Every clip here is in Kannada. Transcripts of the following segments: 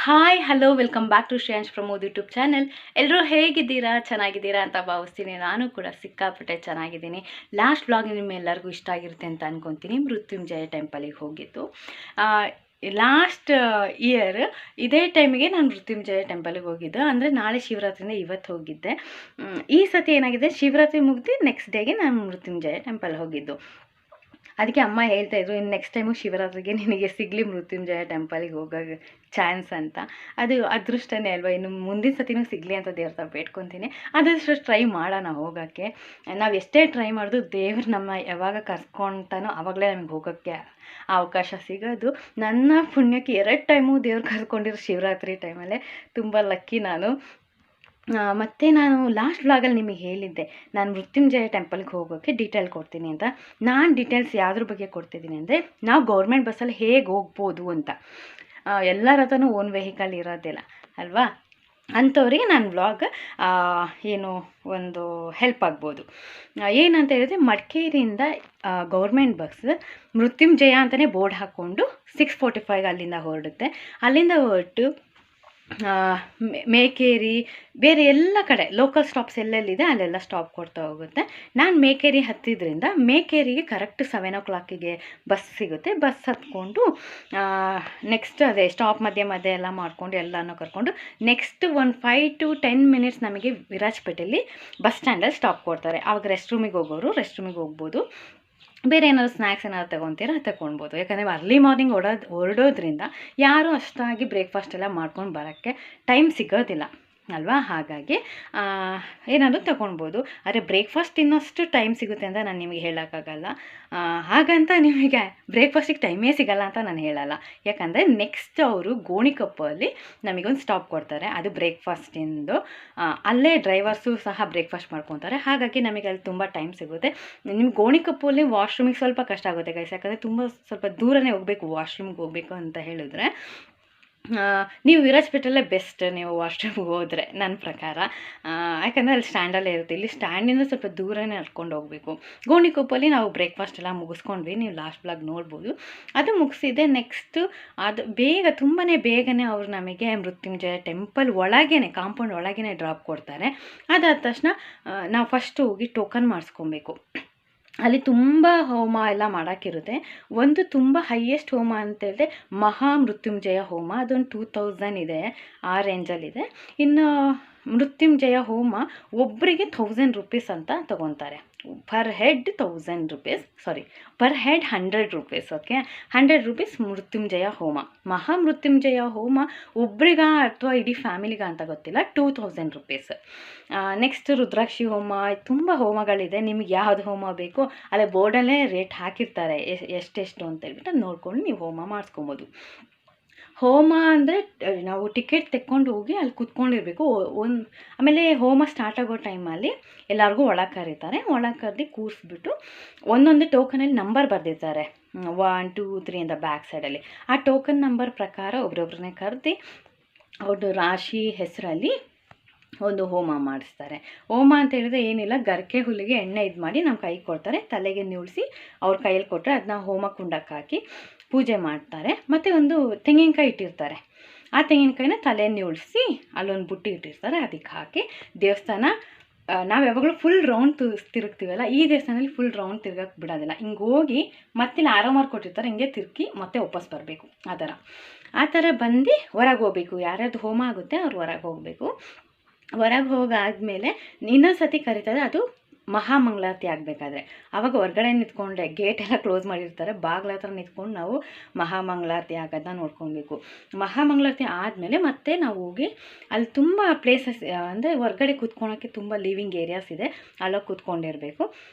Hi hello welcome back to Shreyansh Pramod YouTube channel. ಎಲ್ಲರೂ ಹೇಗಿದ್ದೀರಾ? ಚೆನ್ನಾಗಿದ್ದೀರಾ ಅಂತ ಭಾವಿಸ್ತೀನಿ. ನಾನು ಕೂಡ ಸಿಕ್ಕಾಪಟ್ಟೆ ಚೆನ್ನಾಗಿದ್ದೀನಿ. ಲಾಸ್ಟ್ ವ್ಲಾಗ್ ನಿಮ್ಮೆಲ್ಲರಿಗೂ ಇಷ್ಟ ಆಗಿರುತ್ತೆ ಅಂತ ಅಂದ್ಕೊತೀನಿ. ಮೃತ್ಯುಂಜಯ ಟೆಂಪಲಿಗೆ ಹೋಗಿದ್ದು ಲಾಸ್ಟ್ ಇಯರ್ ಇದೇ ಟೈಮಿಗೆ ನಾನು ಮೃತ್ಯುಂಜಯ ಟೆಂಪಲಿಗೆ ಹೋಗಿದ್ದು. ಅಂದರೆ ನಾಳೆ ಶಿವರಾತ್ರಿಯಿಂದ ಇವತ್ತು ಹೋಗಿದ್ದೆ. ಈ ಸತಿ ಏನಾಗಿದೆ, ಶಿವರಾತ್ರಿ ಮುಗಿದು ನೆಕ್ಸ್ಟ್ ಡೇಗೆ ನಾನು ಮೃತ್ಯುಂಜಯ ಟೆಂಪಲ್ ಹೋಗಿದ್ದು. ಅದಕ್ಕೆ ಅಮ್ಮ ಹೇಳ್ತಾಯಿದ್ರು, ಇನ್ನು ನೆಕ್ಸ್ಟ್ ಟೈಮು ಶಿವರಾತ್ರಿಗೆ ನಿನಗೆ ಸಿಗಲಿ ಮೃತ್ಯುಂಜಯ ಟೆಂಪಲಿಗೆ ಹೋಗೋ ಚಾನ್ಸ್ ಅಂತ. ಅದು ಅದೃಷ್ಟನೇ ಅಲ್ವಾ, ಇನ್ನು ಮುಂದಿನ ಸತಿನೂ ಸಿಗಲಿ ಅಂತ ದೇವ್ರ ಹತ್ರ ಬೇಡ್ಕೊತೀನಿ. ಅದಷ್ಟು ಟ್ರೈ ಮಾಡೋಣ ಹೋಗೋಕ್ಕೆ. ನಾವು ಎಷ್ಟೇ ಟ್ರೈ ಮಾಡಿದ್ರು ದೇವ್ರು ನಮ್ಮ ಯಾವಾಗ ಕರ್ಸ್ಕೊತಾನೋ ಆವಾಗಲೇ ನಮಗೆ ಹೋಗೋಕ್ಕೆ ಅವಕಾಶ ಸಿಗೋದು. ನನ್ನ ಪುಣ್ಯಕ್ಕೆ 2 ಟೈಮು ದೇವ್ರು ಕರ್ಕೊಂಡಿರೋ ಶಿವರಾತ್ರಿ ಟೈಮಲ್ಲೇ. ತುಂಬ ಲಕ್ಕಿ ನಾನು. ಮತ್ತು ನಾನು ಲಾಸ್ಟ್ ವ್ಲಾಗಲ್ಲಿ ನಿಮಗೆ ಹೇಳಿದ್ದೆ, ನಾನು ಮೃತ್ಯುಂಜಯ ಟೆಂಪಲ್ಗೆ ಹೋಗೋಕ್ಕೆ ಡೀಟೇಲ್ ಕೊಡ್ತೀನಿ ಅಂತ. ನಾನು ಡೀಟೇಲ್ಸ್ ಯಾವುದ್ರ ಬಗ್ಗೆ ಕೊಡ್ತಿದ್ದೀನಿ ಅಂದರೆ, ನಾವು ಗೌರ್ಮೆಂಟ್ ಬಸ್ಸಲ್ಲಿ ಹೇಗೆ ಹೋಗ್ಬೋದು ಅಂತ. ಎಲ್ಲರ ಹತ್ರನೂ ಓನ್ ವೆಹಿಕಲ್ ಇರೋದಿಲ್ಲ ಅಲ್ವಾ, ಅಂಥವ್ರಿಗೆ ನಾನು ವ್ಲಾಗ್ ಏನು ಒಂದು ಹೆಲ್ಪ್ ಆಗ್ಬೋದು. ಏನಂತ ಹೇಳಿದ್ರೆ, ಮಡಿಕೇರಿಯಿಂದ ಗೌರ್ಮೆಂಟ್ ಬಸ್ ಮೃತ್ಯುಂಜಯ ಅಂತಲೇ ಬೋರ್ಡ್ ಹಾಕ್ಕೊಂಡು 6:45 ಅಲ್ಲಿಂದ ಹೊರಡುತ್ತೆ. ಅಲ್ಲಿಂದ ಹೊರಟು ಮೇಕೇರಿ, ಬೇರೆ ಎಲ್ಲ ಕಡೆ ಲೋಕಲ್ ಸ್ಟಾಪ್ಸ್ ಎಲ್ಲೆಲ್ಲಿದೆ ಅಲ್ಲೆಲ್ಲ ಸ್ಟಾಪ್ ಕೊಡ್ತಾ ಹೋಗುತ್ತೆ. ನಾನು ಮೇಕೇರಿ ಹತ್ತಿದ್ರಿಂದ ಮೇಕೇರಿಗೆ ಕರೆಕ್ಟ್ 7 o'clock ಬಸ್ ಸಿಗುತ್ತೆ. ಬಸ್ ಹತ್ಕೊಂಡು ನೆಕ್ಸ್ಟ್ ಅದೇ ಸ್ಟಾಪ್ ಮಧ್ಯೆ ಎಲ್ಲ ಮಾಡಿಕೊಂಡು ಎಲ್ಲನೂ ಕರ್ಕೊಂಡು ನೆಕ್ಸ್ಟ್ ಒಂದು 5 to 10 minutes ನಮಗೆ ವಿರಾಜಪೇಟೆಯಲ್ಲಿ ಬಸ್ ಸ್ಟ್ಯಾಂಡಲ್ಲಿ ಸ್ಟಾಪ್ ಕೊಡ್ತಾರೆ. ಆವಾಗ ರೆಸ್ಟ್ ರೂಮಿಗೆ ಹೋಗೋರು ರೆಸ್ಟ್ ರೂಮಿಗೆ ಹೋಗ್ಬೋದು. ಬೇರೆ ಏನಾದ್ರು ಸ್ನ್ಯಾಕ್ಸ್ ಏನಾದ್ರು ತೊಗೊತೀರ ತಗೊಳ್ಬೋದು. ಯಾಕಂದರೆ ಅರ್ಲಿ ಮಾರ್ನಿಂಗ್ ಹೊರಡೋದ್ರಿಂದ ಯಾರೂ ಅಷ್ಟಾಗಿ ಬ್ರೇಕ್ಫಾಸ್ಟ್ ಎಲ್ಲ ಮಾಡ್ಕೊಂಡು ಬರೋಕ್ಕೆ ಟೈಮ್ ಸಿಗೋದಿಲ್ಲ ಅಲ್ವಾ. ಹಾಗಾಗಿ ಏನಾದರೂ ತೊಗೊಳ್ಬೋದು. ಆದರೆ ಬ್ರೇಕ್ಫಾಸ್ಟ್ ತಿನ್ನೋಷ್ಟು ಟೈಮ್ ಸಿಗುತ್ತೆ ಅಂತ ನಾನು ನಿಮಗೆ ಹೇಳೋಕ್ಕಾಗಲ್ಲ. ಹಾಗಂತ ನಿಮಗೆ ಬ್ರೇಕ್ಫಾಸ್ಟಿಗೆ ಟೈಮೇ ಸಿಗಲ್ಲ ಅಂತ ನಾನು ಹೇಳಲ್ಲ. ಯಾಕಂದರೆ ನೆಕ್ಸ್ಟ್ ಅವರು ಗೋಣಿಕೊಪ್ಪಲ್ಲಿ ನಮಗೊಂದು ಸ್ಟಾಪ್ ಕೊಡ್ತಾರೆ, ಅದು ಬ್ರೇಕ್ಫಾಸ್ಟಿಂದು. ಅಲ್ಲೇ ಡ್ರೈವರ್ಸು ಸಹ ಬ್ರೇಕ್ಫಾಸ್ಟ್ ಮಾಡ್ಕೊತಾರೆ. ಹಾಗಾಗಿ ನಮಗೆ ಅಲ್ಲಿ ತುಂಬ ಟೈಮ್ ಸಿಗುತ್ತೆ. ನಿಮ್ಗೆ ಗೋಣಿಕೊಪ್ಪಲ್ಲಿ ವಾಶ್ರೂಮಿಗೆ ಸ್ವಲ್ಪ ಕಷ್ಟ ಆಗುತ್ತೆ ಗೈಸ್, ಯಾಕಂದರೆ ಸ್ವಲ್ಪ ದೂರನೇ ಹೋಗಬೇಕು ವಾಶ್ರೂಮ್ಗೆ ಹೋಗಬೇಕು ಅಂತ ಹೇಳಿದ್ರೆ. ನೀವು ವಿರಾಜಪೇಟೆಲ್ಲೇ ಬೆಸ್ಟ್ ನೀವು ವಾಶ್ರೂಮ್ಗೆ ಹೋದರೆ ನನ್ನ ಪ್ರಕಾರ. ಯಾಕಂದರೆ ಅಲ್ಲಿ ಸ್ಟ್ಯಾಂಡಲ್ಲೇ ಇರುತ್ತೆ. ಇಲ್ಲಿ ಸ್ಟ್ಯಾಂಡಿಂದ ಸ್ವಲ್ಪ ದೂರನೇ ನಡ್ಕೊಂಡು ಹೋಗಬೇಕು. ಗೋಣಿಕೊಪ್ಪಲ್ಲಿ ನಾವು ಬ್ರೇಕ್ಫಾಸ್ಟ್ ಎಲ್ಲ ಮುಗಿಸ್ಕೊಂಡ್ವಿ, ನೀವು ಲಾಸ್ಟ್ ಬ್ಲಾಗ್ ನೋಡ್ಬೋದು. ಅದು ಮುಗಿಸಿದೆ. ನೆಕ್ಸ್ಟು ಅದು ತುಂಬಾ ಬೇಗನೆ ಅವರು ನಮಗೆ ಮೃತ್ಯುಂಜಯ ಟೆಂಪಲ್ ಒಳಗೇ ಕಾಂಪೌಂಡ್ ಒಳಗೇ ಡ್ರಾಪ್ ಕೊಡ್ತಾರೆ. ಅದಾದ ತಕ್ಷಣ ನಾವು ಫಸ್ಟು ಹೋಗಿ ಟೋಕನ್ ಮಾಡಿಸ್ಕೊಬೇಕು. ಅಲ್ಲಿ ತುಂಬ ಹೋಮ ಎಲ್ಲ ಮಾಡೋಕ್ಕಿರುತ್ತೆ. ಒಂದು ತುಂಬ ಹೈಯೆಸ್ಟ್ ಹೋಮ ಅಂತೇಳಿದ್ರೆ ಮಹಾ ಮೃತ್ಯುಂಜಯ ಹೋಮ, ಅದೊಂದು 2000 ಇದೆ, ಆ ರೇಂಜಲ್ಲಿದೆ. ಇನ್ನು ಮೃತ್ಯುಂಜಯ ಹೋಮ ಒಬ್ಬರಿಗೆ 1000 rupees ಅಂತ ತೊಗೊತಾರೆ. Per head 1000 rupees, per head 100 rupees. Okay, 100 rupees Mrityunjaya ಹೋಮ. ಮಹಾ ಮೃತ್ಯುಂಜಯ ಹೋಮ ಒಬ್ರಿಗ ಅಥವಾ ಇಡೀ ಫ್ಯಾಮಿಲಿಗ ಅಂತ ಗೊತ್ತಿಲ್ಲ, 2000 rupees. ನೆಕ್ಸ್ಟ್ ರುದ್ರಾಕ್ಷಿ ಹೋಮ, ತುಂಬ ಹೋಮಗಳಿದೆ. ನಿಮಗೆ ಯಾವ್ದು ಹೋಮ ಬೇಕು ಅಲ್ಲೇ ಬೋರ್ಡಲ್ಲೇ ರೇಟ್ ಹಾಕಿರ್ತಾರೆ, ಎಷ್ಟೆಷ್ಟು ಅಂತ ಹೇಳ್ಬಿಟ್ಟು ಅದು ನೋಡ್ಕೊಂಡು ನೀವು ಹೋಮ ಮಾಡಿಸ್ಕೊಬೋದು. ಹೋಮ ಅಂದರೆ ನಾವು ಟಿಕೆಟ್ ತೆಕ್ಕೊಂಡು ಹೋಗಿ ಅಲ್ಲಿ ಕೂತ್ಕೊಂಡಿರಬೇಕು. ಆಮೇಲೆ ಹೋಮ ಸ್ಟಾರ್ಟ್ ಆಗೋ ಟೈಮಲ್ಲಿ ಎಲ್ಲರಿಗೂ ಒಳಗೆ ಕರೀತಾರೆ. ಒಳಗೆ ಕರೆದು ಕೂರಿಸ್ಬಿಟ್ಟು ಒಂದೊಂದು ಟೋಕನಲ್ಲಿ ನಂಬರ್ ಬರೆದಿರ್ತಾರೆ, 1 2 3 ಅಂತ ಬ್ಯಾಕ್ ಸೈಡಲ್ಲಿ. ಆ ಟೋಕನ್ ನಂಬರ್ ಪ್ರಕಾರ ಒಬ್ರೊಬ್ರನ್ನೇ ಕರೆದು ಅವ್ರದ್ದು ರಾಶಿ ಹೆಸರಲ್ಲಿ ಒಂದು ಹೋಮ ಮಾಡಿಸ್ತಾರೆ. ಹೋಮ ಅಂತ ಹೇಳಿದ್ರೆ ಏನಿಲ್ಲ, ಗರಿಕೆ ಹುಲ್ಲಿಗೆ ಎಣ್ಣೆ ಇದು ಮಾಡಿ ನಮ್ಮ ಕೈಗೆ ಕೊಡ್ತಾರೆ. ತಲೆಗೆ ನಿಲ್ಲಿಸಿ ಅವ್ರ ಕೈಯಲ್ಲಿ ಕೊಟ್ಟರೆ ಅದನ್ನ ಹೋಮ ಕುಂಡಕ್ಕೆ ಹಾಕಿ ಪೂಜೆ ಮಾಡ್ತಾರೆ. ಮತ್ತು ಒಂದು ತೆಂಗಿನಕಾಯಿ ಇಟ್ಟಿರ್ತಾರೆ. ಆ ತೆಂಗಿನಕಾಯಿನ ತಲೆಯನ್ನು ಉಳಿಸಿ ಅಲ್ಲೊಂದು ಬುಟ್ಟಿ ಇಟ್ಟಿರ್ತಾರೆ, ಅದಕ್ಕೆ ಹಾಕಿ ದೇವಸ್ಥಾನ ನಾವು ಯಾವಾಗಲೂ ಫುಲ್ ರೌಂಡ್ ತಿರುಗ್ತೀವಲ್ಲ, ಈ ದೇವಸ್ಥಾನದಲ್ಲಿ ಫುಲ್ ರೌಂಡ್ ತಿರ್ಗಕ್ಕೆ ಬಿಡೋದಿಲ್ಲ. ಹಿಂಗೆ ಹೋಗಿ ಮತ್ತೆ ಆರಾಮಾಗಿ ಕೊಟ್ಟಿರ್ತಾರೆ, ಹಿಂಗೆ ತಿರುಗಿ ಮತ್ತೆ ವಾಪಸ್ ಬರಬೇಕು. ಆ ಥರ ಬಂದು ಹೊರಗೆ ಹೋಗ್ಬೇಕು. ಯಾರ್ಯಾರ್ದು ಹೋಮ ಆಗುತ್ತೆ ಅವ್ರು ಹೊರಗೆ ಹೋಗಬೇಕು. ಹೊರಗೆ ಹೋಗಾದ್ಮೇಲೆ ಇನ್ನೊಂದು ಸತಿ ಕರೀತಾರೆ, ಅದು ಮಹಾಮಂಗಳಾರತಿ ಆಗಬೇಕಾದ್ರೆ. ಆವಾಗ ಹೊರಗಡೆ ನಿಂತ್ಕೊಂಡೆ, ಗೇಟ್ ಎಲ್ಲ ಕ್ಲೋಸ್ ಮಾಡಿರ್ತಾರೆ, ಬಾಗಿಲ ಹತ್ರ ನಿಂತ್ಕೊಂಡು ನಾವು ಮಹಾಮಂಗಳಾರತಿ ಆಗೋದನ್ನ ನೋಡ್ಕೊಬೇಕು. ಮಹಾಮಂಗಳಾರತಿ ಆದಮೇಲೆ ಮತ್ತೆ ನಾವು ಹೋಗಿ ಅಲ್ಲಿ ತುಂಬ ಪ್ಲೇಸಸ್ ಅಂದರೆ ಹೊರಗಡೆ ಕೂತ್ಕೊಳ್ಳೋಕ್ಕೆ ತುಂಬ ಲಿವಿಂಗ್ ಏರಿಯಾಸ್ ಇದೆ, ಅಲ್ಲೋಗಿ ಕೂತ್ಕೊಂಡಿರಬೇಕು.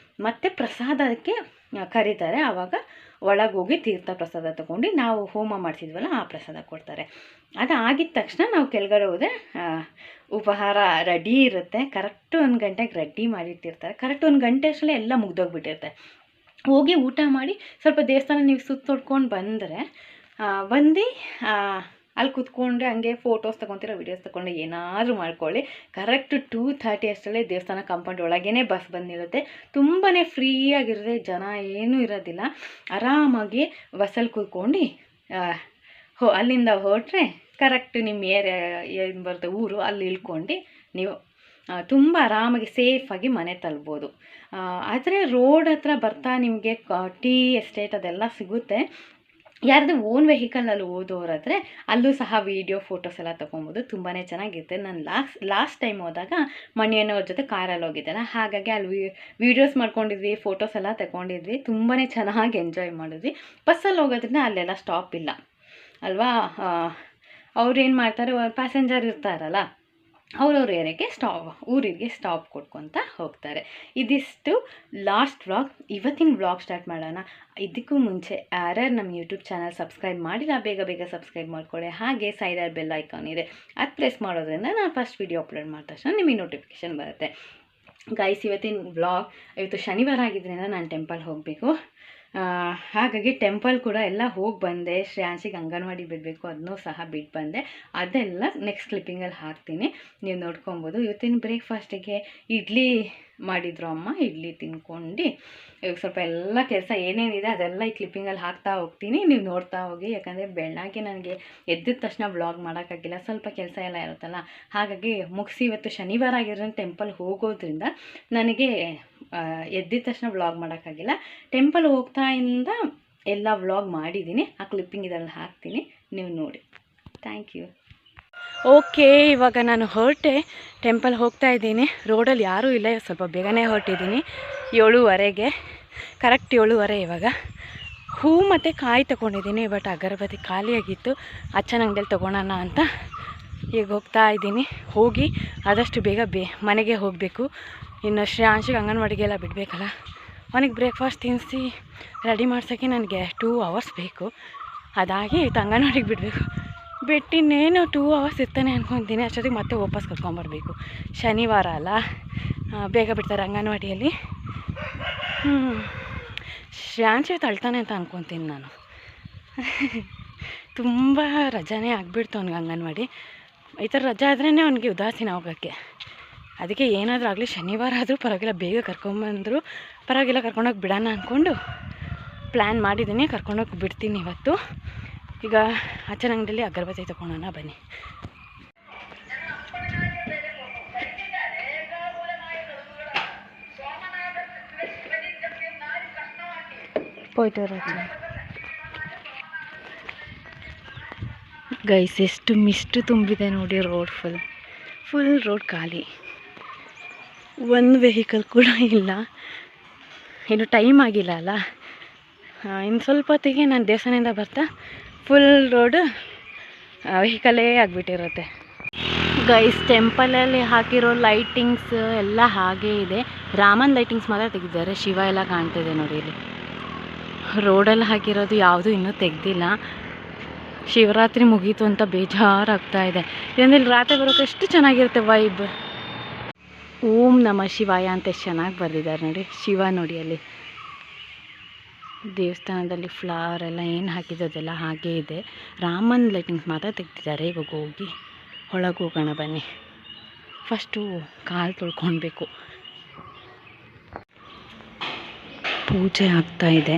ಮತ್ತು ಪ್ರಸಾದಕ್ಕೆ ಕರೀತಾರೆ. ಆವಾಗ ಒಳಗೆ ಹೋಗಿ ತೀರ್ಥ ಪ್ರಸಾದ ತೊಗೊಂಡು ನಾವು ಹೋಮ ಮಾಡಿಸಿದ್ವಲ್ಲ ಆ ಪ್ರಸಾದ ಕೊಡ್ತಾರೆ. ಅದು ಆಗಿದ ತಕ್ಷಣ ನಾವು ಕೆಳಗಡೆ ಹೋದರೆ ಉಪಹಾರ ರೆಡಿ ಇರುತ್ತೆ. ಕರೆಕ್ಟ್ 1 ಗಂಟೆಗೆ ರೆಡಿ ಮಾಡಿಟ್ಟಿರ್ತಾರೆ. ಕರೆಕ್ಟ್ 1 ಗಂಟೆ ಅಷ್ಟರಲ್ಲೇ ಎಲ್ಲ ಮುಗ್ದೋಗ್ಬಿಟ್ಟಿರುತ್ತೆ. ಹೋಗಿ ಊಟ ಮಾಡಿ ಸ್ವಲ್ಪ ದೇವಸ್ಥಾನ ನೀವು ಸುತ್ತೊಡ್ಕೊಂಡು ಬಂದರೆ ಅಲ್ಲಿ ಕೂತ್ಕೊಂಡ್ರೆ ಹಂಗೆ ಫೋಟೋಸ್ ತೊಗೊತೀರ, ವೀಡಿಯೋಸ್ ತೊಗೊಂಡು ಏನಾದರೂ ಮಾಡ್ಕೊಳ್ಳಿ. ಕರೆಕ್ಟ್ 2:30 ಅಷ್ಟರಲ್ಲೇ ದೇವಸ್ಥಾನ ಕಾಂಪೌಂಡ್ ಒಳಗೇ ಬಸ್ ಬಂದಿರುತ್ತೆ. ತುಂಬಾ ಫ್ರೀಯಾಗಿರುತ್ತೆ, ಜನ ಏನೂ ಇರೋದಿಲ್ಲ. ಆರಾಮಾಗಿ ಬಸ್ಸಲ್ಲಿ ಕೂತ್ಕೊಂಡು ಅಲ್ಲಿಂದ ಹೊರಟ್ರೆ ಕರೆಕ್ಟ್ ನಿಮ್ಮ ಏರಿಯಾ ಏನು ಬರುತ್ತೆ ಊರು ಅಲ್ಲಿ ಇಳ್ಕೊಂಡು ನೀವು ತುಂಬ ಆರಾಮಾಗಿ ಸೇಫಾಗಿ ಮನೆ ತಲುಪ್ಬೋದು. ಆದರೆ ರೋಡ್ ಹತ್ರ ಬರ್ತಾ ನಿಮಗೆ ಟೀ ಎಸ್ಟೇಟ್ ಅದೆಲ್ಲ ಸಿಗುತ್ತೆ. ಯಾರ್ದು ಓನ್ ವೆಹಿಕಲಲ್ಲಿ ಹೋದೋರಾದರೆ ಅಲ್ಲೂ ಸಹ ವೀಡಿಯೋ ಫೋಟೋಸ್ ಎಲ್ಲ ತೊಗೊಬೋದು. ತುಂಬಾ ಚೆನ್ನಾಗಿರುತ್ತೆ. ನಾನು ಲಾಸ್ಟ್ ಟೈಮ್ ಹೋದಾಗ ಮಣಿಯಣ್ಣವ್ರ ಜೊತೆ ಕಾರಲ್ಲಿ ಹೋಗಿದ್ದೆಲ್ಲ, ಹಾಗಾಗಿ ಅಲ್ಲಿ ವೀಡಿಯೋಸ್ ಮಾಡ್ಕೊಂಡಿದ್ವಿ, ಫೋಟೋಸ್ ಎಲ್ಲ ತಗೊಂಡಿದ್ವಿ. ತುಂಬಾ ಚೆನ್ನಾಗಿ ಎಂಜಾಯ್ ಮಾಡಿದ್ವಿ. ಬಸ್ಸಲ್ಲಿ ಹೋಗೋದ್ರಿಂದ ಅಲ್ಲೆಲ್ಲ ಸ್ಟಾಪ್ ಇಲ್ಲ ಅಲ್ವಾ. ಅವ್ರೇನು ಮಾಡ್ತಾರೆ, ಪ್ಯಾಸೆಂಜರ್ ಇರ್ತಾರಲ್ಲ ಅವ್ರವ್ರ ಏರಿಯಾಗೆ ಊರಿಗೆ ಸ್ಟಾಪ್ ಕೊಟ್ಕೊತ ಹೋಗ್ತಾರೆ. ಇದಿಷ್ಟು ಲಾಸ್ಟ್ ವ್ಲಾಗ್. ಇವತ್ತಿನ ವ್ಲಾಗ್ ಸ್ಟಾರ್ಟ್ ಮಾಡೋಣ. ಇದಕ್ಕೂ ಮುಂಚೆ ಯಾರ್ಯಾರು ನಮ್ಮ ಯೂಟ್ಯೂಬ್ ಚಾನಲ್ ಸಬ್ಸ್ಕ್ರೈಬ್ ಮಾಡಿಲ್ಲ ಬೇಗ ಸಬ್ಸ್ಕ್ರೈಬ್ ಮಾಡ್ಕೊಳ್ಳಿ. ಹಾಗೆ ಸೈಡಲ್ಲಿ ಬೆಲ್ ಐಕಾನ್ ಇದೆ, ಅದು ಪ್ರೆಸ್ ಮಾಡೋದ್ರಿಂದ ನಾನು ಫಸ್ಟ್ ವೀಡಿಯೋ ಅಪ್ಲೋಡ್ ಮಾಡಿದ ತಕ್ಷಣ ನಿಮಗೆ ನೋಟಿಫಿಕೇಷನ್ ಬರುತ್ತೆ. ಗೈಸ್, ಇವತ್ತಿನ ವ್ಲಾಗ್, ಇವತ್ತು ಶನಿವಾರ ಆಗಿದ್ದರಿಂದ ನಾನು ಟೆಂಪಲ್ ಹೋಗಬೇಕು. ಹಾಗಾಗಿ ಟೆಂಪಲ್ ಕೂಡ ಎಲ್ಲ ಹೋಗಿ ಬಂದೆ. ಶ್ರೇಯಾಂಶಿಗೆ ಅಂಗನವಾಡಿ ಬಿಡಬೇಕು, ಅದನ್ನೂ ಸಹ ಬಿಟ್ಟು ಬಂದೆ. ಅದೆಲ್ಲ ನೆಕ್ಸ್ಟ್ ಕ್ಲಿಪ್ಪಿಂಗಲ್ಲಿ ಹಾಕ್ತೀನಿ, ನೀವು ನೋಡ್ಕೊಬೋದು. ಇವತ್ತಿನ ಬ್ರೇಕ್ಫಾಸ್ಟಿಗೆ ಇಡ್ಲಿ ಮಾಡಿದ್ರು ಅಮ್ಮ. ಇಡ್ಲಿ ತಿನ್ಕೊಂಡು ಇವಾಗ ಸ್ವಲ್ಪ ಎಲ್ಲ ಕೆಲಸ ಏನೇನಿದೆ ಅದೆಲ್ಲ ಈ ಕ್ಲಿಪ್ಪಿಂಗಲ್ಲಿ ಹಾಕ್ತಾ ಹೋಗ್ತೀನಿ, ನೀವು ನೋಡ್ತಾ ಹೋಗಿ. ಯಾಕಂದರೆ ಬೆಳಗ್ಗೆ ನನಗೆ ಎದ್ದ ತಕ್ಷಣ ವ್ಲಾಗ್ ಮಾಡೋಕ್ಕಾಗಿಲ್ಲ, ಸ್ವಲ್ಪ ಕೆಲಸ ಎಲ್ಲ ಇರುತ್ತಲ್ಲ. ಹಾಗಾಗಿ ಮುಗಿಸಿ ಇವತ್ತು ಶನಿವಾರ ಆಗಿರೋ ಟೆಂಪಲ್ ಹೋಗೋದ್ರಿಂದ ನನಗೆ ಎದ್ದಿದ ತಕ್ಷಣ ವ್ಲಾಗ್ ಮಾಡೋಕ್ಕಾಗಿಲ್ಲ. ಟೆಂಪಲ್ ಹೋಗ್ತಾಯಿಂದ ಎಲ್ಲ ವ್ಲಾಗ್ ಮಾಡಿದ್ದೀನಿ, ಆ ಕ್ಲಿಪ್ಪಿಂಗ್ ಇದರಲ್ಲಿ ಹಾಕ್ತೀನಿ, ನೀವು ನೋಡಿ. Thank you. ಓಕೆ, ಇವಾಗ ನಾನು ಹೊರಟೆ, ಟೆಂಪಲ್ ಹೋಗ್ತಾ ಇದ್ದೀನಿ. ರೋಡಲ್ಲಿ ಯಾರೂ ಇಲ್ಲ, ಸ್ವಲ್ಪ ಬೇಗನೆ ಹೊರಟಿದ್ದೀನಿ. 7:15, ಕರೆಕ್ಟ್ 7:15 ಇವಾಗ. ಹೂ ಮತ್ತು ಕಾಯಿ ತೊಗೊಂಡಿದ್ದೀನಿ, ಬಟ್ ಅಗರಬತ್ತಿ ಖಾಲಿಯಾಗಿತ್ತು. ಅಚ್ಚನ ಅಂಗಡಿಯಲ್ಲಿ ತೊಗೊಳೋಣ ಅಂತ ಈಗ ಹೋಗ್ತಾ ಇದ್ದೀನಿ. ಹೋಗಿ ಆದಷ್ಟು ಬೇಗ ಮನೆಗೆ ಹೋಗಬೇಕು. ಇನ್ನು ಶ್ರೇಯಾಂಶಿಗೆ ಅಂಗನವಾಡಿಗೆಲ್ಲ ಬಿಡಬೇಕಲ್ಲ, ಅವನಿಗೆ ಬ್ರೇಕ್ಫಾಸ್ಟ್ ತಿನ್ನಿಸಿ ರೆಡಿ ಮಾಡ್ಸೋಕ್ಕೆ ನನಗೆ 2 hours ಬೇಕು. ಅದಾಗಿ ಅಂಗನವಾಡಿಗೆ ಬಿಡಬೇಕು. ಬಿಟ್ಟಿನ್ನೇನು 2 hours ಇರ್ತಾನೆ ಅಂದ್ಕೊತೀನಿ. ಅಷ್ಟೊತ್ತಿಗೆ ಮತ್ತೆ ವಾಪಸ್ ಕರ್ಕೊಂಬರ್ಬೇಕು. ಶನಿವಾರ ಅಲ್ಲ, ಬೇಗ ಬಿಡ್ತಾರೆ ಅಂಗನವಾಡಿಯಲ್ಲಿ. ಶ್ರೇಯಾಂಶಿ ತಳ್ತಾನೆ ಅಂತ ಅಂದ್ಕೊತೀನಿ ನಾನು. ತುಂಬ ರಜಾನೇ ಆಗಿಬಿಡ್ತು ಅವ್ನಿಗೆ ಅಂಗನವಾಡಿ. ಈ ಥರ ರಜಾ ಆದ್ರೇ ಅವ್ನಿಗೆ ಉದಾಸೀನ ಹೋಗೋಕ್ಕೆ. ಅದಕ್ಕೆ ಏನಾದರೂ ಆಗಲಿ, ಶನಿವಾರ ಆದರೂ ಪರವಾಗಿಲ್ಲ, ಬೇಗ ಕರ್ಕೊಂಬಂದರು ಪರವಾಗಿಲ್ಲ, ಕರ್ಕೊಂಡೋಗಿ ಬಿಡೋಣ ಅಂದ್ಕೊಂಡು ಪ್ಲ್ಯಾನ್ ಮಾಡಿದ್ದೀನಿ. ಕರ್ಕೊಂಡೋಗಿ ಬಿಡ್ತೀನಿ ಇವತ್ತು. ಈಗ ಅಚ್ಚನ ಅಂಗಡಿಯಲ್ಲಿ ಅಗರಬತ್ತಿ ತೊಗೊಳೋಣ ಬನ್ನಿ. போயிட்டு ಗೈಸ್, ಎಷ್ಟು ಮಿಸ್ಟು ತುಂಬಿದೆ ನೋಡಿ. ರೋಡ್ ಫುಲ್ ರೋಡ್ ಖಾಲಿ, ಒಂದು ವೆಹಿಕಲ್ ಕೂಡ ಇಲ್ಲ. ಇನ್ನು ಟೈಮ್ ಆಗಿಲ್ಲ ಅಲ್ಲ, ಇನ್ನು ಸ್ವಲ್ಪ ಹೊತ್ತಿಗೆ ನಾನು ದೇವಸ್ಥಾನದಿಂದ ಬರ್ತಾ ಫುಲ್ ರೋಡು ವೆಹಿಕಲೇ ಆಗಿಬಿಟ್ಟಿರುತ್ತೆ. ಗೈಸ್, ಟೆಂಪಲಲ್ಲಿ ಹಾಕಿರೋ ಲೈಟಿಂಗ್ಸ್ ಎಲ್ಲ ಹಾಗೇ ಇದೆ. ರಾಮನ್ ಲೈಟಿಂಗ್ಸ್ ಮಾತ್ರ ತೆಗೆದಿದ್ದಾರೆ, ಶಿವ ಎಲ್ಲ ಕಾಣ್ತಿದೆ ನೋಡಿ. ಇಲ್ಲಿ ರೋಡಲ್ಲಿ ಹಾಕಿರೋದು ಯಾವುದೂ ಇನ್ನೂ ತೆಗೆದಿಲ್ಲ. ಶಿವರಾತ್ರಿ ಮುಗೀತು ಅಂತ ಬೇಜಾರಾಗ್ತಾ ಇದೆ. ಇದರಲ್ಲಿ ರಾತ್ರಿ ಬರೋಕೆ ಎಷ್ಟು ಚೆನ್ನಾಗಿರುತ್ತೆ ವೈಬ್. ಓಂ ನಮಃ ಶಿವಾಯ ಅಂತ ಎಷ್ಟು ಚೆನ್ನಾಗಿ ಬರೆದಿದ್ದಾರೆ ನೋಡಿ. ಶಿವ ನೋಡಿ ಅಲ್ಲಿ ದೇವಸ್ಥಾನದಲ್ಲಿ ಫ್ಲವರ್ ಎಲ್ಲ ಏನು ಹಾಕಿದ್ದೆಲ್ಲ ಹಾಗೇ ಇದೆ. ರಾಮನ್ ಲೈಟಿಂಗ್ಸ್ ಮಾತ್ರ ತೆಗೆದಿದ್ದಾರೆ. ಇವಾಗ ಹೋಗಿ ಒಳಗೆ ಹೋಗೋಣ ಬನ್ನಿ. ಫಸ್ಟು ಕಾಲು ತೊಳ್ಕೊಳ್ಬೇಕು. ಪೂಜೆ ಆಗ್ತಾ ಇದೆ.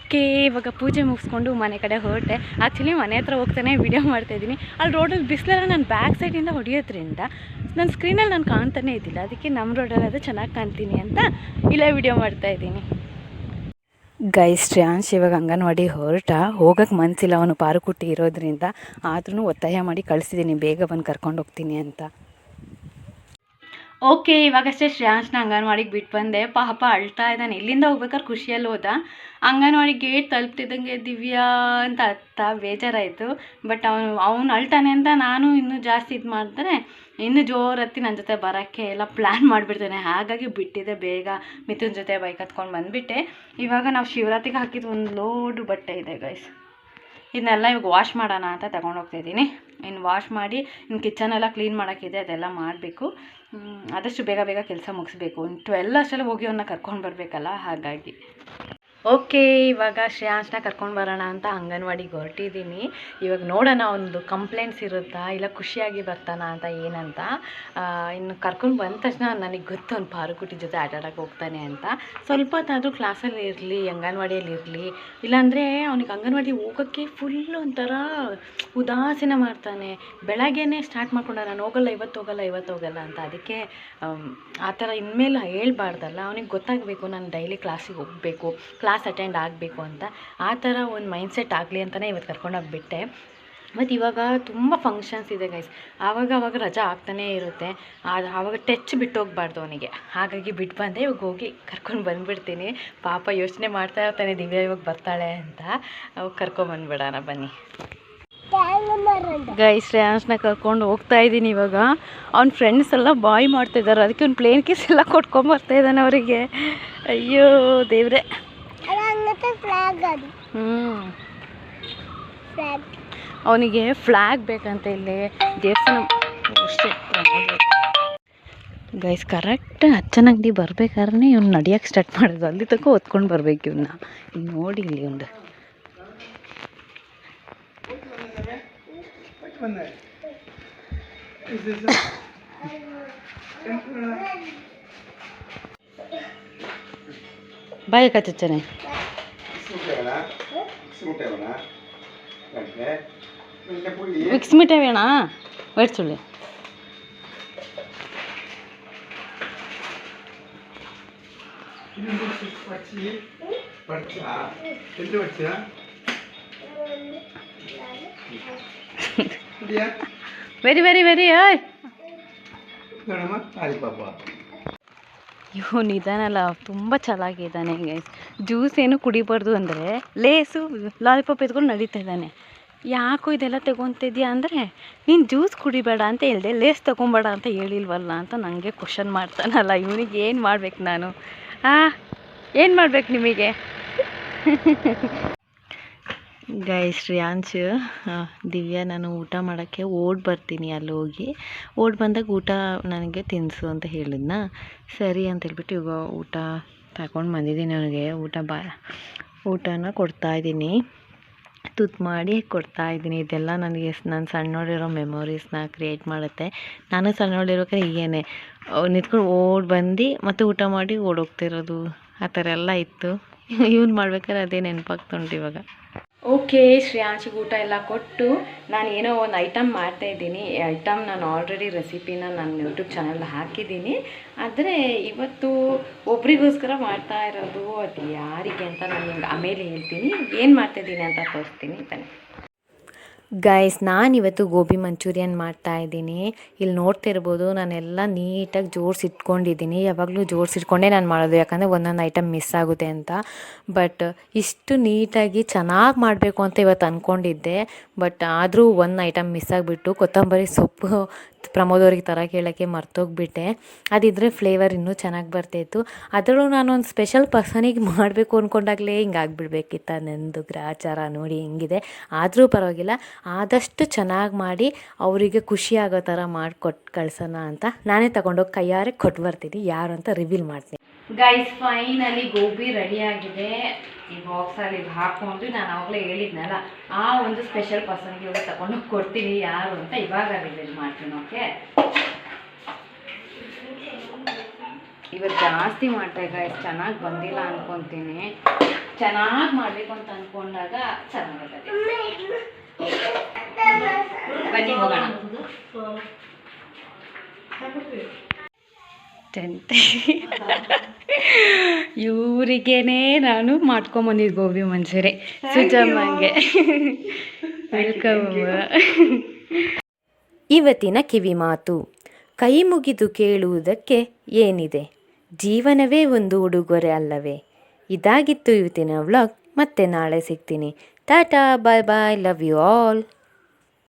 ಓಕೆ, ಇವಾಗ ಪೂಜೆ ಮುಗಿಸ್ಕೊಂಡು ಮನೆ ಕಡೆ ಹೊರಟೆ. ಆ್ಯಕ್ಚುಲಿ ಮನೆ ಹತ್ರ ಹೋಗ್ತಾನೆ ವೀಡಿಯೋ ಮಾಡ್ತಾಯಿದ್ದೀನಿ. ಅಲ್ಲಿ ರೋಡಲ್ಲಿ ಬಿಸಿಲೆಲ್ಲ ನಾನು ಬ್ಯಾಕ್ ಸೈಡಿಂದ ಹೊಡೆಯೋದ್ರಿಂದ ನನ್ನ ಸ್ಕ್ರೀನಲ್ಲಿ ನಾನು ಕಾಣ್ತಾನೇ ಇದ್ದಿಲ್ಲ. ಅದಕ್ಕೆ ನಮ್ಮ ರೋಡಲ್ಲಿ ಅದು ಚೆನ್ನಾಗಿ ಕಾಣ್ತೀನಿ ಅಂತ ಇಲ್ಲೇ ವೀಡಿಯೋ ಮಾಡ್ತಾಯಿದ್ದೀನಿ. ಗೈಸ್, ಶ್ರೇಯಾಂಶ್ ಇವಾಗ ಅಂಗನವಾಡಿ ಹೋಗೋಕ್ಕೆ ಮನಸ್ಸಿಲ್ಲ, ಅವನು ಪಾರುಕುಟ್ಟಿ ಇರೋದ್ರಿಂದ. ಆದ್ರೂ ಒತ್ತಾಯ ಮಾಡಿ ಕಳಿಸಿದ್ದೀನಿ, ಬೇಗ ಬಂದು ಕರ್ಕೊಂಡು ಹೋಗ್ತೀನಿ ಅಂತ. ಓಕೆ, ಇವಾಗಷ್ಟೇ ಶ್ರೇಯಾಂಶ್ನ ಅಂಗನವಾಡಿಗೆ ಬಿಟ್ಟು ಬಂದೆ. ಪಾಪ ಅಳ್ತಾ ಇದ್ದಾನೆ. ಇಲ್ಲಿಂದ ಹೋಗ್ಬೇಕಾದ್ರೆ ಖುಷಿಯಲ್ಲಿ ಹೋದ. ಅಂಗನವಾಡಿ ಗೇಟ್ ತಲುಪ್ತಿದ್ದಂಗೆ ದಿವ್ಯಾ ಅಂತ ಬೇಜಾರಾಯಿತು. ಬಟ್ ಅವನು ಅಳ್ತಾನೆ ಅಂತ ನಾನು ಇನ್ನೂ ಜಾಸ್ತಿ ಇದು ಮಾಡಿದ್ರೆ ಇನ್ನೂ ಜೋರತ್ತಿ ನನ್ನ ಜೊತೆ ಬರೋಕ್ಕೆ ಎಲ್ಲ ಪ್ಲ್ಯಾನ್ ಮಾಡಿಬಿಡ್ತಾನೆ. ಹಾಗಾಗಿ ಬಿಟ್ಟಿದ್ದೆ, ಬೇಗ ಮಿಥುನ್ ಜೊತೆ ಬೈಕ್ ಹತ್ಕೊಂಡು ಬಂದುಬಿಟ್ಟೆ. ಇವಾಗ ನಾವು ಶಿವರಾತ್ರಿಗೆ ಹಾಕಿದ್ದು ಒಂದು ಲೋಡು ಬಟ್ಟೆ ಇದೆ ಗೈಸ್. ಇದನ್ನೆಲ್ಲ ಇವಾಗ ವಾಶ್ ಮಾಡೋಣ ಅಂತ ತಗೊಂಡೋಗ್ತಾಯಿದ್ದೀನಿ. ಇನ್ನು ವಾಶ್ ಮಾಡಿ ಇನ್ನು ಕಿಚನೆಲ್ಲ ಕ್ಲೀನ್ ಮಾಡೋಕ್ಕಿದೆ, ಅದೆಲ್ಲ ಮಾಡಬೇಕು. ಆದಷ್ಟು ಬೇಗ ಬೇಗ ಕೆಲಸ ಮುಗಿಸ್ಬೇಕು. 12 ಅಷ್ಟೆಲ್ಲ ಹೋಗಿ ಅವನ್ನ ಕರ್ಕೊಂಡು ಬರಬೇಕಲ್ಲ, ಹಾಗಾಗಿ. ಓಕೆ, ಇವಾಗ ಶ್ರೇಯಾಂಶ್ನ ಕರ್ಕೊಂಡು ಬರೋಣ ಅಂತ ಅಂಗನವಾಡಿಗೆ ಹೊರಟಿದ್ದೀನಿ. ಇವಾಗ ನೋಡೋಣ ಒಂದು ಕಂಪ್ಲೇಂಟ್ಸ್ ಇರುತ್ತಾ ಇಲ್ಲ ಖುಷಿಯಾಗಿ ಬರ್ತಾನ ಅಂತ ಏನಂತ. ಇನ್ನು ಕರ್ಕೊಂಡು ಬಂದ ತಕ್ಷಣ ನನಗೆ ಗೊತ್ತು ಅವ್ನು ಪಾರುಕುಟಿ ಜೊತೆ ಆಟಾಡೋಕ್ಕೆ ಹೋಗ್ತಾನೆ ಅಂತ. ಸ್ವಲ್ಪ ಹೊತ್ತಾದರೂ ಕ್ಲಾಸಲ್ಲಿ ಇರಲಿ, ಅಂಗನವಾಡಿಯಲ್ಲಿ ಇರಲಿ. ಇಲ್ಲಾಂದರೆ ಅವನಿಗೆ ಅಂಗನವಾಡಿ ಹೋಗೋಕ್ಕೆ ಫುಲ್ಲು ಒಂಥರ ಉದಾಸೀನ ಮಾಡ್ತಾನೆ. ಬೆಳಗ್ಗೆನೇ ಸ್ಟಾರ್ಟ್ ಮಾಡ್ಕೊಂಡ, ನಾನು ಹೋಗಲ್ಲ ಇವತ್ತು ಹೋಗಲ್ಲ ಅಂತ. ಅದಕ್ಕೆ ಆ ಥರ ಇನ್ಮೇಲೆ ಹೇಳ್ಬಾರ್ದಲ್ಲ, ಅವನಿಗೆ ಗೊತ್ತಾಗಬೇಕು ನಾನು ಡೈಲಿ ಕ್ಲಾಸಿಗೆ ಹೋಗಬೇಕು, ಕ್ಲಾಸ್ ಅಟೆಂಡ್ ಆಗಬೇಕು ಅಂತ. ಆ ಥರ ಒಂದು ಮೈಂಡ್ಸೆಟ್ ಆಗಲಿ ಅಂತಲೇ ಇವತ್ತು ಕರ್ಕೊಂಡೋಗ್ಬಿಟ್ಟೆ. ಮತ್ತು ಇವಾಗ ತುಂಬ ಫಂಕ್ಷನ್ಸ್ ಇದೆ ಗೈಸ್. ಆವಾಗ ರಜಾ ಆಗ್ತಾನೇ ಇರುತ್ತೆ. ಆವಾಗ ಟಚ್ ಬಿಟ್ಟು ಹೋಗ್ಬಾರ್ದು ಅವನಿಗೆ. ಹಾಗಾಗಿ ಬಿಟ್ಟು ಬಂದೆ. ಇವಾಗ ಹೋಗಿ ಕರ್ಕೊಂಡು ಬಂದುಬಿಡ್ತೀನಿ. ಪಾಪ ಯೋಚನೆ ಮಾಡ್ತಾ ಇರ್ತಾನೆ ದಿವ್ಯಾ ಇವಾಗ ಬರ್ತಾಳೆ ಅಂತ. ಅವಾಗ ಕರ್ಕೊಂಬಂದುಬಿಡೋಣ ಬನ್ನಿ ಗೈಸ್. ಶ್ರೇಯಾಂಶ್ನ ಕರ್ಕೊಂಡು ಹೋಗ್ತಾ ಇದ್ದೀನಿ. ಇವಾಗ ಅವ್ನ ಫ್ರೆಂಡ್ಸ್ ಎಲ್ಲ ಬಾಯ್ ಮಾಡ್ತಿದ್ದಾರೆ. ಅದಕ್ಕೆ ಒಂದು ಪ್ಲೇನ್ ಕಿಸ್ ಎಲ್ಲ ಕೊಟ್ಕೊಂಬರ್ತಾ ಇದ್ದಾನೆ ಅವರಿಗೆ. ಅಯ್ಯೋ ದೇವ್ರೆ. ಅವನಿಗೆ ಫ್ಲ್ಯಾಗ್ ಬೇಕಂತ ಇಲ್ಲಿ ದೇವಸ್ಥಾನ ಗೈಸ್. ಕರೆಕ್ಟ್ ಅಚ್ಚನ ಅಂಗಡಿ ಬರ್ಬೇಕಾದ್ರೆ ಇವ್ನು ನಡಿಯೋಕ್ಕೆ ಸ್ಟಾರ್ಟ್ ಮಾಡೋದು. ಅಲ್ಲಿ ತನಕ ಹೊತ್ಕೊಂಡು ಬರ್ಬೇಕು ಇವನ್ನ. ಇನ್ನು ನೋಡಿ ಇಲ್ಲಿ ಒಂದು ಬಾಯ ಕಚ್ಚನೆ ವಿಕ್ಸ್ ಮಿಠಾಯಿ ಬೇಡ ಮೇಡ್ಸುಳ್ಳಿ. ವೆರಿ ವೆರಿ ವೆರಿ ಓಯ್ ಇವನು ಇದಾನಲ್ಲ ತುಂಬ ಚೆನ್ನಾಗಿದ್ದಾನೆ ಗೈಸ್. ಜ್ಯೂಸ್ ಏನು ಕುಡಿಬಾರ್ದು ಅಂದರೆ ಲೇಸು ಲಾಲಿಪಾಪ್ ಎತ್ಕೊಂಡು ನಡೀತಾ ಇದ್ದಾನೆ. ಯಾಕೋ ಇದೆಲ್ಲ ತಗೊತಿದ್ಯಾ ಅಂದರೆ ನೀನು ಜ್ಯೂಸ್ ಕುಡಿಬೇಡ ಅಂತ ಹೇಳಿದೆ, ಲೇಸ್ ತೊಗೊಬೇಡ ಅಂತ ಹೇಳಿಲ್ವಲ್ಲ ಅಂತ ನನಗೆ ಕ್ವಶನ್ ಮಾಡ್ತಾನಲ್ಲ. ಇವನಿಗೆ ಏನು ಮಾಡ್ಬೇಕು ನಾನು? ಏನು ಮಾಡ್ಬೇಕು ನಿಮಗೆ ಗೈಸ್? ಶ್ರೇಯಾಂಶ್ ದಿವ್ಯಾ ನಾನು ಊಟ ಮಾಡೋಕ್ಕೆ ಬರ್ತೀನಿ, ಅಲ್ಲಿ ಹೋಗಿ ಬಂದಾಗ ಊಟ ನನಗೆ ತಿನ್ನಿಸು ಅಂತ ಹೇಳಿದ್ನ. ಸರಿ ಅಂತ ಹೇಳ್ಬಿಟ್ಟು ಇವಾಗ ಊಟ ತಗೊಂಡು ಬಂದಿದ್ದೀನಿ. ಅವನಿಗೆ ಊಟನ ಕೊಡ್ತಾಯಿದ್ದೀನಿ, ತುತ್ತು ಮಾಡಿ ಕೊಡ್ತಾಯಿದ್ದೀನಿ. ಇದೆಲ್ಲ ನನಗೆ ನಾನು ಸಣ್ಣೋಳಿರೋ ಮೆಮೊರೀಸ್ನ ಕ್ರಿಯೇಟ್ ಮಾಡುತ್ತೆ. ನಾನು ಸಣ್ಣೋಳಿರೋಕೆ ಹೀಗೇನೆ ನಿಂತ್ಕೊಂಡು ಬಂದು ಮತ್ತು ಊಟ ಮಾಡಿ ಓಡೋಗ್ತಿರೋದು, ಆ ಥರ ಎಲ್ಲ ಇತ್ತು. ಇವ್ನು ಮಾಡ್ಬೇಕಾದ್ರೆ ಅದೇ ನೆನಪಾಗ್ತುಂಟು ಇವಾಗ. ಓಕೆ, ಶ್ರೇಯಾಂಶಿಗೆ ಊಟ ಎಲ್ಲ ಕೊಟ್ಟು ನಾನು ಏನೋ ಒಂದು ಐಟಮ್ ಮಾಡ್ತಾಯಿದ್ದೀನಿ. ಈ ಐಟಮ್ ನಾನು ಆಲ್ರೆಡಿ ರೆಸಿಪಿನ ನನ್ನ ಯೂಟ್ಯೂಬ್ ಚಾನಲ್ ಹಾಕಿದ್ದೀನಿ. ಆದರೆ ಇವತ್ತು ಒಬ್ರಿಗೋಸ್ಕರ ಮಾಡ್ತಾ ಇರೋದು. ಅದು ಯಾರಿಗೆ ಅಂತ ನಾನು ನಿಮ್ಗೆ ಆಮೇಲೆ ಹೇಳ್ತೀನಿ. ಏನು ಮಾಡ್ತಾಯಿದ್ದೀನಿ ಅಂತ ತೋರಿಸ್ತೀನಿ ತಾನೆ ಗೈಸ್. ನಾನಿವತ್ತು ಗೋಬಿ ಮಂಚೂರಿಯನ್ ಮಾಡ್ತಾಯಿದ್ದೀನಿ. ಇಲ್ಲಿ ನೋಡ್ತಿರ್ಬೋದು ನಾನೆಲ್ಲ ನೀಟಾಗಿ ಜೋಡಿಸಿಟ್ಕೊಂಡಿದ್ದೀನಿ. ಯಾವಾಗಲೂ ಜೋಡಿಸಿಟ್ಕೊಂಡೇ ನಾನು ಮಾಡೋದು, ಯಾಕಂದರೆ ಒಂದೊಂದು ಐಟಮ್ ಮಿಸ್ ಆಗುತ್ತೆ ಅಂತ. ಬಟ್ ಇಷ್ಟು ನೀಟಾಗಿ ಚೆನ್ನಾಗಿ ಮಾಡಬೇಕು ಅಂತ ಇವತ್ತು ಅಂದ್ಕೊಂಡಿದ್ದೆ. ಬಟ್ ಆದರೂ ಒಂದು ಐಟಮ್ ಮಿಸ್ ಆಗಿಬಿಟ್ಟು ಕೊತ್ತಂಬರಿ ಸೊಪ್ಪು ಪ್ರಮೋದವ್ರಿಗೆ ತರಕ್ಕೆ ಹೇಳೋಕ್ಕೆ ಮರ್ತೋಗ್ಬಿಟ್ಟೆ. ಅದಿದ್ದರೆ ಫ್ಲೇವರ್ ಇನ್ನೂ ಚೆನ್ನಾಗಿ ಬರ್ತಾಯಿತ್ತು. ಅದರಲ್ಲೂ ನಾನು ಒಂದು ಸ್ಪೆಷಲ್ ಪರ್ಸನಿಗೆ ಮಾಡಬೇಕು ಅಂದ್ಕೊಂಡಾಗಲೇ ಹಿಂಗೆ ಆಗಿಬಿಡ್ಬೇಕಿತ್ತು. ನಂದು ಗ್ರಾಚಾರ ನೋಡಿ ಹಿಂಗಿದೆ. ಆದರೂ ಪರವಾಗಿಲ್ಲ, ಆದಷ್ಟು ಚೆನ್ನಾಗಿ ಮಾಡಿ ಅವರಿಗೆ ಖುಷಿ ಆಗೋ ಥರ ಮಾಡಿಕೊಟ್ಟು ಕಳ್ಸೋಣ ಅಂತ ನಾನೇ ತಗೊಂಡೋಗಿ ಕೈಯಾರೆ ಕೊಟ್ಟು ಬರ್ತೀನಿ. ಯಾರು ಅಂತ ರಿವೀಲ್ ಮಾಡ್ತೀನಿ ಗೈಸ್. ಫೈನಲಿ ಗೋಬಿ ರೆಡಿಯಾಗಿದೆ. ಈ ಬಾಕ್ಸಲ್ಲಿ ಹಾಕ್ಕೊಂಡು ನಾನು ಆವಾಗಲೇ ಹೇಳಿದ್ನಲ್ಲ, ಆ ಒಂದು ಸ್ಪೆಷಲ್ ಪರ್ಸನ್ಗೆ ಇವಾಗ ತಗೊಂಡೋಗಿ ಕೊಡ್ತೀನಿ. ಯಾರು ಅಂತ ಇವಾಗ ರಿವೀಲ್ ಮಾಡ್ತೀನಿ. ಓಕೆ, ಇವತ್ತು ಜಾಸ್ತಿ ಮಾಡ್ತಾ ಗೈಸ್, ಚೆನ್ನಾಗಿ ಬಂದಿಲ್ಲ ಅಂದ್ಕೊತೀನಿ. ಚೆನ್ನಾಗಿ ಮಾಡಬೇಕು ಅಂತ ಅಂದ್ಕೊಂಡಾಗ ಚೆನ್ನಾಗುತ್ತೆ. ಬನ್ನಿ ಹೋಗೋಣ. ಇವರಿಗೇನೆ ನಾನು ಮಾಡ್ಕೊಂಬಂದಿದ್ದು ಗೋಬಿ ಮಂಚೂರಿ. ಸುಜಮ್ಮಂಗೆ ವೆಲ್ಕಮ್. ಇವತ್ತಿನ ಕಿವಿಮಾತು: ಕೈ ಮುಗಿದು ಕೇಳುವುದಕ್ಕೆ ಏನಿದೆ, ಜೀವನವೇ ಒಂದು ಉಡುಗೊರೆ ಅಲ್ಲವೇ? ಇದಾಗಿತ್ತು ಇವತ್ತಿನ ವ್ಲಾಗ್. ಮತ್ತೆ ನಾಳೆ ಸಿಗ್ತೀನಿ. ಟಾಟಾ, ಬಾಯ್ ಬಾಯ್, ಲವ್ ಯು ಆಲ್.